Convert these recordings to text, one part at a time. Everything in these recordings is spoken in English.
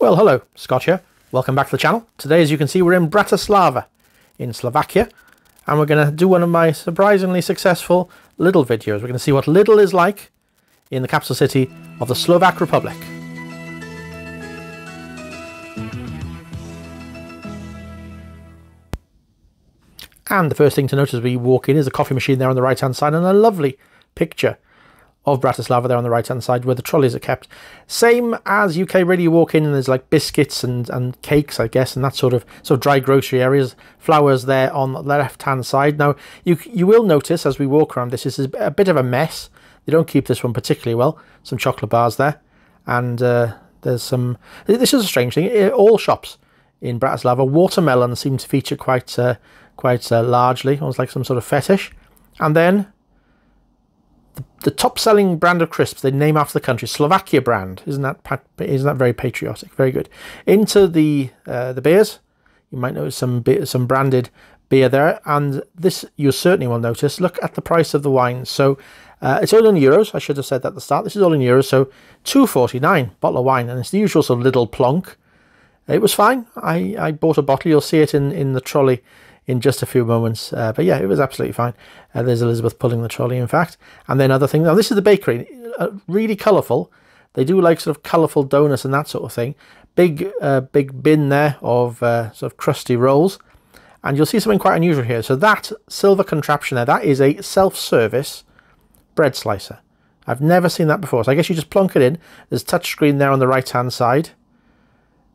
Well, hello, Scott here. Welcome back to the channel. Today, as you can see, we're in Bratislava in Slovakia, and we're going to do one of my surprisingly successful Lidl videos. We're going to see what Lidl is like in the capital city of the Slovak Republic. And the first thing to notice as we walk in is a coffee machine there on the right hand side and a lovely picture of Bratislava there on the right hand side where the trolleys are kept. Same as UK really, you walk in and there's like biscuits and cakes, I guess, and that sort of dry grocery areas. Flowers there on the left hand side. Now you will notice as we walk around this is a bit of a mess. They don't keep this one particularly well. Some chocolate bars there, and there's some, this is a strange thing, all shops in Bratislava, watermelon seem to feature quite largely, almost like some sort of fetish. And then the top-selling brand of crisps, they name after the country, Slovakia brand. Isn't that very patriotic? Very good. Into the beers, you might notice some branded beer there, and this you certainly will notice. Look at the price of the wine. So it's all in euros. I should have said that at the start. This is all in euros. So €2.49 bottle of wine, and it's the usual sort of little plonk. It was fine. I bought a bottle. You'll see it in the trolley in just a few moments, but yeah, it was absolutely fine. There's Elizabeth pulling the trolley, in fact. And then other things. Now this is the bakery, really colourful. They do like sort of colourful donuts and that sort of thing. Big bin there of sort of crusty rolls, and you'll see something quite unusual here. So that silver contraption there, that is a self-service bread slicer. I've never seen that before. So I guess you just plonk it in. There's a touch screen there on the right hand side.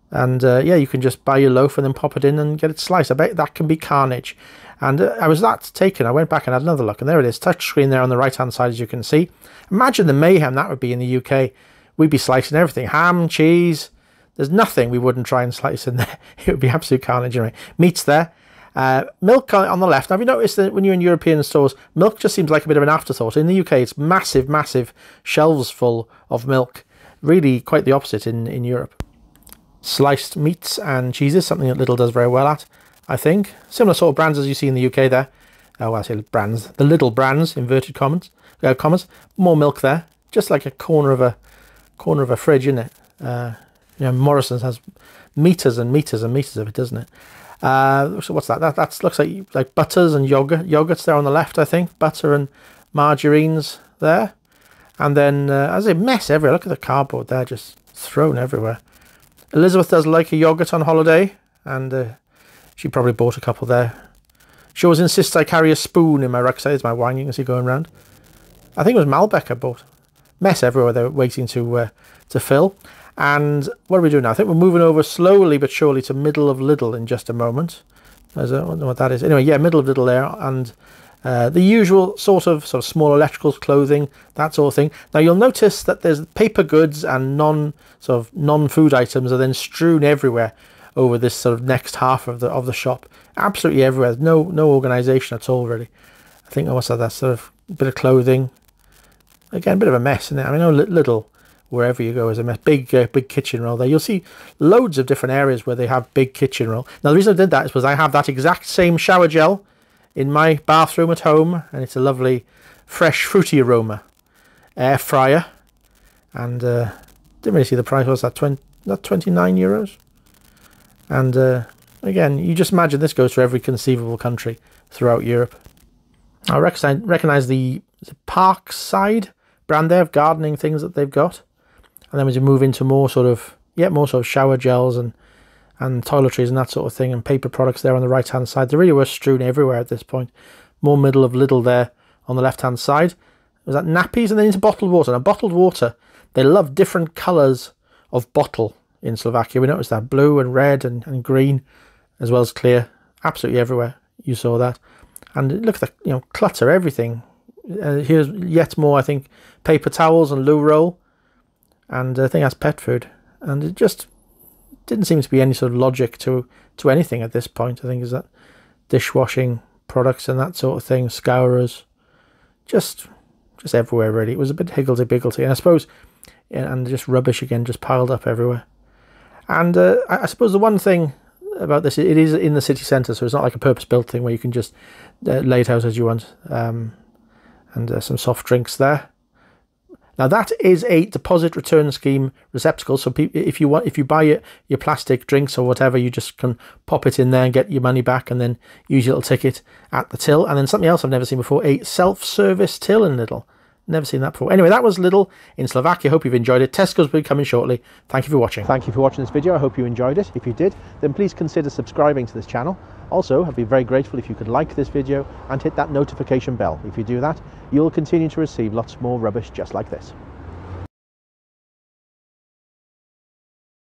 And yeah, you can just buy your loaf and then pop it in and get it sliced. I bet that can be carnage. And I was that taken. I went back and had another look, and there it is, touch screen there on the right hand side, as you can see. Imagine the mayhem that would be in the UK. We'd be slicing everything, ham, cheese. There's nothing we wouldn't try and slice in there. It would be absolute carnage anyway. Meats there, milk on the left. Now, have you noticed that when you're in European stores, milk just seems like a bit of an afterthought? In the UK, it's massive shelves full of milk. Really quite the opposite in Europe. Sliced meats and cheeses, something that Lidl does very well at, I think. Similar sort of brands as you see in the UK there. Oh, I say brands. The Lidl brands, inverted commas. More milk there. Just like a corner of a fridge, isn't it? You know, Morrison's has meters and meters and meters of it, doesn't it? So what's that? That looks like butters and yogurts there on the left, I think. Butter and margarines there. And then, as a mess everywhere. Look at the cardboard there, just thrown everywhere. Elizabeth does like a yogurt on holiday, and she probably bought a couple there. She always insists I carry a spoon in my rucksack. There's my wine you can see going around. I think it was Malbec I bought. Mess everywhere. They're waiting to fill. And what are we doing now? I think we're moving over slowly but surely to middle of Lidl in just a moment. I don't know what that is. Anyway, yeah, middle of Lidl there, and the usual sort of small electricals, clothing, that sort of thing. Now you'll notice that there's paper goods and non-food items are then strewn everywhere over this sort of next half of the shop. Absolutely everywhere. There's no organisation at all really. I think what's that? That's sort of a bit of clothing. Again, a bit of a mess, isn't it? I mean, Lidl, wherever you go, is a mess. Big kitchen roll there. You'll see loads of different areas where they have big kitchen roll. Now the reason I did that is because I have that exact same shower gel in my bathroom at home, and it's a lovely fresh fruity aroma. Air fryer, and didn't really see the price. What's that? 29 euros. And again, you just imagine this goes to every conceivable country throughout Europe. I recognise the Parkside brand there of gardening things that they've got, and then as you move into more sort of shower gels and toiletries and that sort of thing, and paper products there on the right hand side. They really were strewn everywhere at this point. More middle of Lidl there on the left hand side. Was that nappies? And then into bottled water. Now bottled water, they love different colours of bottle in Slovakia. We noticed that blue and red and green, as well as clear, absolutely everywhere. You saw that, and look at the clutter, everything. Here's yet more, I think, paper towels and loo roll, and I think that's pet food, and it just didn't seem to be any sort of logic to anything at this point. I think is that dishwashing products and that sort of thing, scourers, just everywhere really. It was a bit higgledy-piggledy, and I suppose, and just rubbish again, just piled up everywhere. And I suppose the one thing about this, it is in the city centre, so it's not like a purpose-built thing where you can just lay it out as you want. And some soft drinks there. Now that is a deposit return scheme receptacle. So if you buy your plastic drinks or whatever, you just can pop it in there and get your money back, and then use your little ticket at the till. And then something else I've never seen before: a self-service till in Lidl. Never seen that before. Anyway, that was Lidl in Slovakia. Hope you've enjoyed it. Tesco's will be coming shortly. Thank you for watching. Thank you for watching this video. I hope you enjoyed it. If you did, then please consider subscribing to this channel. Also, I'd be very grateful if you could like this video and hit that notification bell. If you do that, you'll continue to receive lots more rubbish just like this.